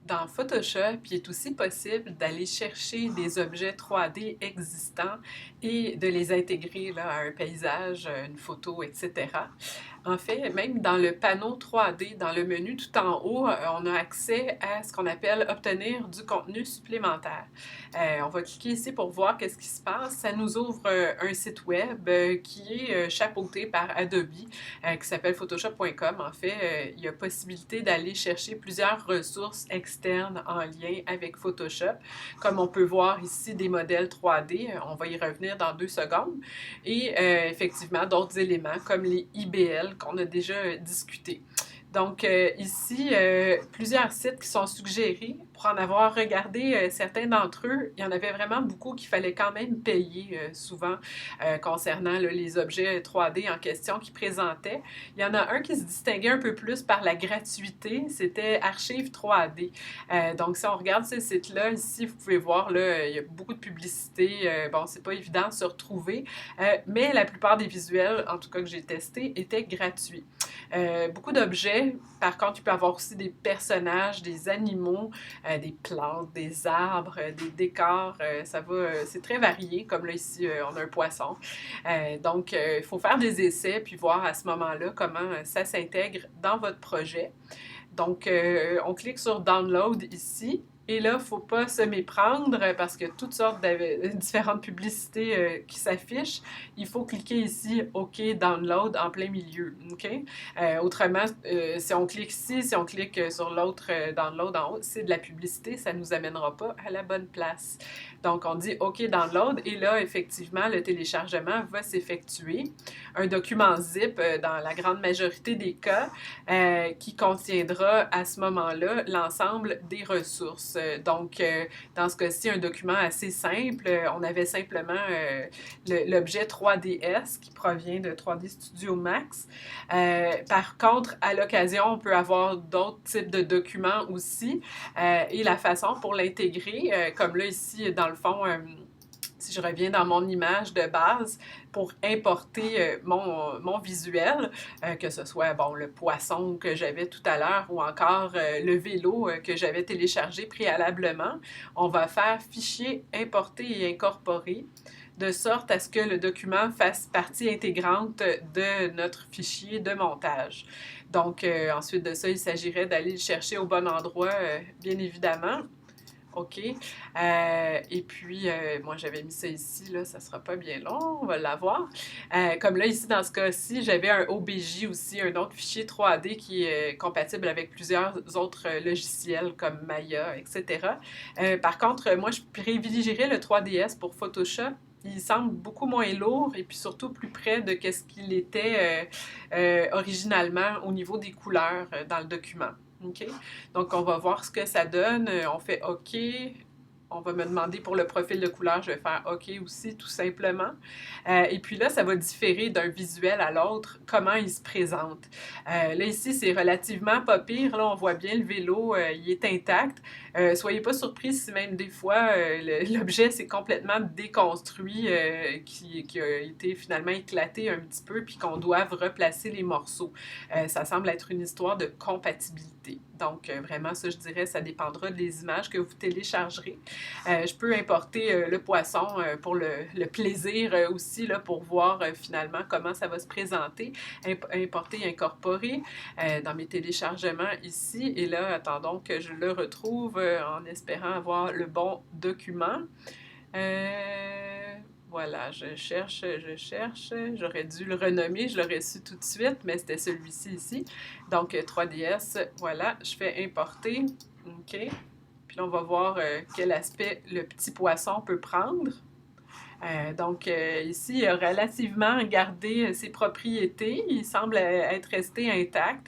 Dans Photoshop, il est aussi possible d'aller chercher des objets 3D existants et de les intégrer là, à un paysage, une photo, etc. En fait, même dans le panneau 3D, dans le menu tout en haut, on a accès à ce qu'on appelle obtenir du contenu supplémentaire. On va cliquer ici pour voir qu'est-ce qui se passe. Ça nous ouvre un site web qui est chapeauté par Adobe, qui s'appelle photoshop.com. En fait, il y a possibilité d'aller chercher plusieurs ressources externes en lien avec Photoshop, comme on peut voir ici des modèles 3D. On va y revenir dans 2 secondes. Et effectivement, d'autres éléments comme les IBL qu'on a déjà discuté. Donc ici, plusieurs sites qui sont suggérés. Pour en avoir regardé certains d'entre eux, il y en avait vraiment beaucoup qu'il fallait quand même payer souvent concernant là, les objets 3D en question qu'ils présentaient. Il y en a un qui se distinguait un peu plus par la gratuité, c'était Archive 3D. Donc si on regarde ce site-là, ici, vous pouvez voir, là, il y a beaucoup de publicité. Bon, c'est pas évident de se retrouver, mais la plupart des visuels, en tout cas que j'ai testés, étaient gratuits. Beaucoup d'objets. Par contre, il peut y avoir aussi des personnages, des animaux, des plantes, des arbres, des décors. Ça va, c'est très varié. Comme là, ici, on a un poisson. Donc, il faut faire des essais puis voir à ce moment-là comment ça s'intègre dans votre projet. Donc, on clique sur Download ici. Et là, il ne faut pas se méprendre parce qu'il y a toutes sortes de différentes publicités qui s'affichent. Il faut cliquer ici OK Download en plein milieu. OK? Autrement, si on clique ici, si on clique sur l'autre Download en haut, c'est de la publicité, ça ne nous amènera pas à la bonne place. Donc, on dit OK Download et là, effectivement, le téléchargement va s'effectuer. Un document zip, dans la grande majorité des cas, qui contiendra à ce moment-là l'ensemble des ressources. Donc, dans ce cas-ci, un document assez simple. On avait simplement l'objet 3DS qui provient de 3D Studio Max. Par contre, à l'occasion, on peut avoir d'autres types de documents aussi. Et la façon pour l'intégrer, comme là ici, dans le fond, si je reviens dans mon image de base, pour importer mon visuel, que ce soit bon, le poisson que j'avais tout à l'heure ou encore le vélo que j'avais téléchargé préalablement, on va faire fichier importer et incorporer de sorte à ce que le document fasse partie intégrante de notre fichier de montage. Donc, ensuite de ça, il s'agirait d'aller le chercher au bon endroit, bien évidemment. OK. Et puis, moi, j'avais mis ça ici, là, ça sera pas bien long, on va l'avoir. Comme là, ici, dans ce cas-ci, j'avais un OBJ aussi, un autre fichier 3D qui est compatible avec plusieurs autres logiciels comme Maya, etc. Par contre, moi, je privilégierais le 3DS pour Photoshop. Il semble beaucoup moins lourd et puis surtout plus près de ce qu'il était originalement au niveau des couleurs dans le document. OK? Donc, on va voir ce que ça donne. On fait OK. On va me demander pour le profil de couleur, je vais faire OK aussi, tout simplement. Et puis là, ça va différer d'un visuel à l'autre, comment il se présente. Là, ici, c'est relativement pas pire. Là, on voit bien le vélo, il est intact. Soyez pas surpris si même des fois, l'objet s'est complètement déconstruit, qui a été finalement éclaté un petit peu, puis qu'on doive replacer les morceaux. Ça semble être une histoire de compatibilité. Donc, vraiment, ça, je dirais, ça dépendra des images que vous téléchargerez. Je peux importer le poisson pour le plaisir aussi, là, pour voir finalement comment ça va se présenter. Importer, incorporer dans mes téléchargements ici. Et là, attendons que je le retrouve en espérant avoir le bon document. Voilà, je cherche. J'aurais dû le renommer, je l'aurais su tout de suite, mais c'était celui-ci ici. Donc, 3DS, voilà, je fais importer. OK. Puis là, on va voir quel aspect le petit poisson peut prendre. Donc, ici, il a relativement gardé ses propriétés. Il semble être resté intact.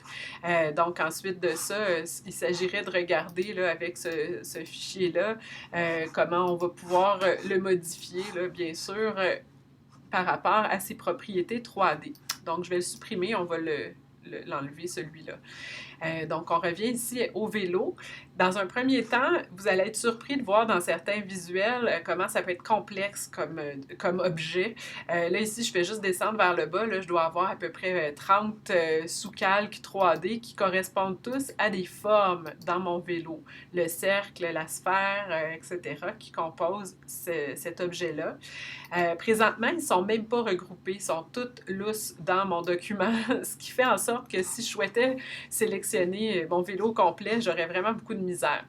Donc, ensuite de ça, il s'agirait de regarder là, avec ce fichier-là comment on va pouvoir le modifier, là, bien sûr, par rapport à ses propriétés 3D. Donc, je vais le supprimer. On va l'enlever, celui-là. Donc, on revient ici au vélo. Dans un premier temps, vous allez être surpris de voir dans certains visuels comment ça peut être complexe comme objet. Là, ici, je fais juste descendre vers le bas. Là, je dois avoir à peu près 30 sous-calques 3D qui correspondent tous à des formes dans mon vélo. Le cercle, la sphère, etc., qui composent cet objet-là. Présentement, ils ne sont même pas regroupés, ils sont tous lousses dans mon document, ce qui fait en sorte que si je souhaitais sélectionner mon vélo complet, j'aurais vraiment beaucoup de misère.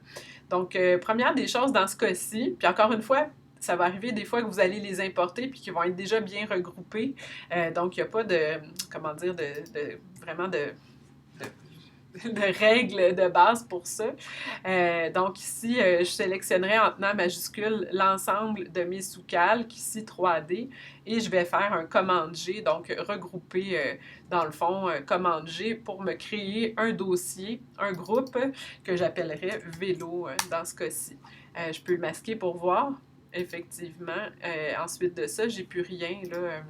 Donc, première des choses dans ce cas-ci, puis encore une fois, ça va arriver des fois que vous allez les importer puis qu'ils vont être déjà bien regroupés. Donc, il n'y a pas de, comment dire, vraiment de règles de base pour ça. Donc ici, je sélectionnerai en tenant majuscule l'ensemble de mes sous-calques, ici 3D, et je vais faire un commande G, donc regrouper dans le fond commande G pour me créer un dossier, un groupe que j'appellerai vélo dans ce cas-ci. Je peux le masquer pour voir, effectivement. Ensuite de ça, j'ai plus rien là.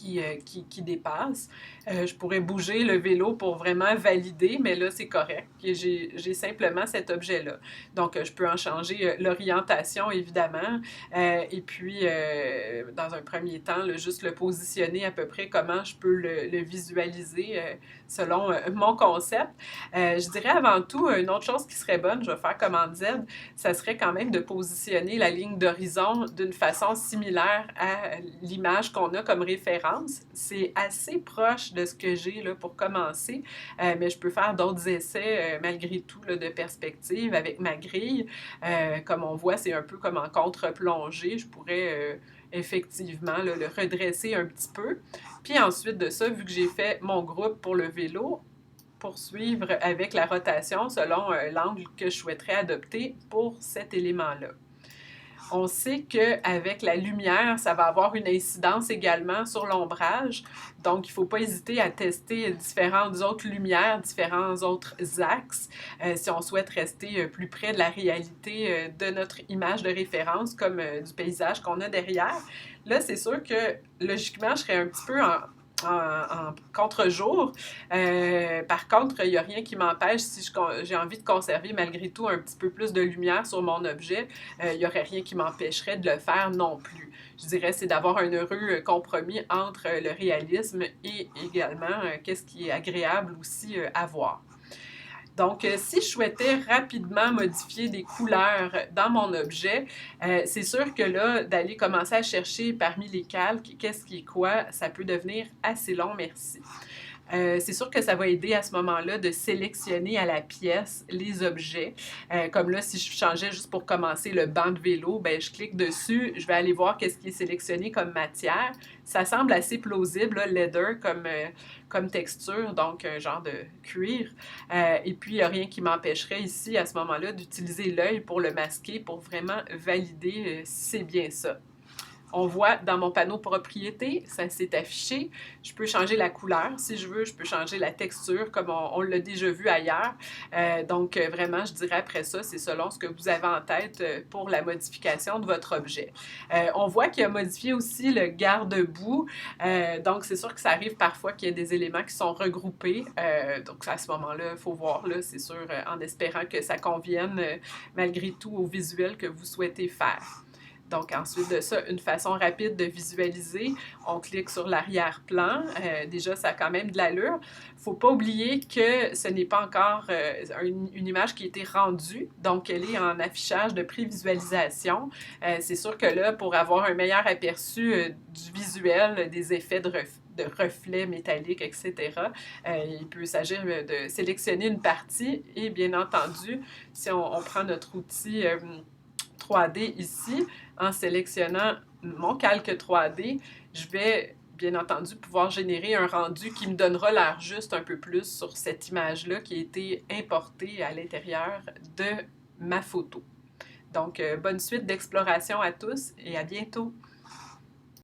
Qui dépasse. Je pourrais bouger le vélo pour vraiment valider, mais là, c'est correct. J'ai simplement cet objet-là. Donc, je peux en changer l'orientation, évidemment. Et puis, dans un premier temps, là, juste le positionner à peu près comment je peux le visualiser selon mon concept. Je dirais avant tout, une autre chose qui serait bonne, je vais faire commande Z, ça serait quand même de positionner la ligne d'horizon d'une façon similaire à l'image qu'on a comme référence. C'est assez proche de ce que j'ai là, pour commencer, mais je peux faire d'autres essais malgré tout là, de perspective avec ma grille. Comme on voit, c'est un peu comme en contre-plongée. Je pourrais effectivement là, le redresser un petit peu. Puis ensuite de ça, vu que j'ai fait mon groupe pour le vélo, poursuivre avec la rotation selon l'angle que je souhaiterais adopter pour cet élément-là. On sait qu'avec la lumière, ça va avoir une incidence également sur l'ombrage. Donc, il ne faut pas hésiter à tester différentes autres lumières, différents autres axes, si on souhaite rester plus près de la réalité de notre image de référence, comme du paysage qu'on a derrière. Là, c'est sûr que logiquement, je serais un petit peu en contre-jour. Par contre, il n'y a rien qui m'empêche, si j'ai envie de conserver malgré tout un petit peu plus de lumière sur mon objet, il n'y aurait rien qui m'empêcherait de le faire non plus. Je dirais, c'est d'avoir un heureux compromis entre le réalisme et également qu'est-ce qui est agréable aussi à voir. Donc, si je souhaitais rapidement modifier des couleurs dans mon objet, c'est sûr que là, d'aller commencer à chercher parmi les calques, qu'est-ce qui est quoi, ça peut devenir assez long, merci. C'est sûr que ça va aider à ce moment-là de sélectionner à la pièce les objets. Comme là, si je changeais juste pour commencer le banc de vélo, ben, je clique dessus, je vais aller voir qu'est-ce qui est sélectionné comme matière. Ça semble assez plausible, là, leather comme texture, donc un genre de cuir. Et puis, il n'y a rien qui m'empêcherait ici, à ce moment-là, d'utiliser l'œil pour le masquer, pour vraiment valider si c'est bien ça. On voit dans mon panneau propriété, ça s'est affiché. Je peux changer la couleur si je veux, je peux changer la texture comme on l'a déjà vu ailleurs. Donc vraiment, je dirais après ça, c'est selon ce que vous avez en tête pour la modification de votre objet. On voit qu'il a modifié aussi le garde-boue. Donc c'est sûr que ça arrive parfois qu'il y ait des éléments qui sont regroupés. Donc à ce moment-là, il faut voir, là, c'est sûr, en espérant que ça convienne malgré tout au visuel que vous souhaitez faire. Donc, ensuite de ça, une façon rapide de visualiser, on clique sur l'arrière-plan. Déjà, ça a quand même de l'allure. Il ne faut pas oublier que ce n'est pas encore une image qui a été rendue, donc elle est en affichage de prévisualisation. C'est sûr que là, pour avoir un meilleur aperçu du visuel, des effets de reflets métalliques, etc. Il peut s'agir de sélectionner une partie et bien entendu, si on prend notre outil 3D ici, en sélectionnant mon calque 3D, je vais bien entendu pouvoir générer un rendu qui me donnera l'air juste un peu plus sur cette image-là qui a été importée à l'intérieur de ma photo. Donc, bonne suite d'exploration à tous et à bientôt!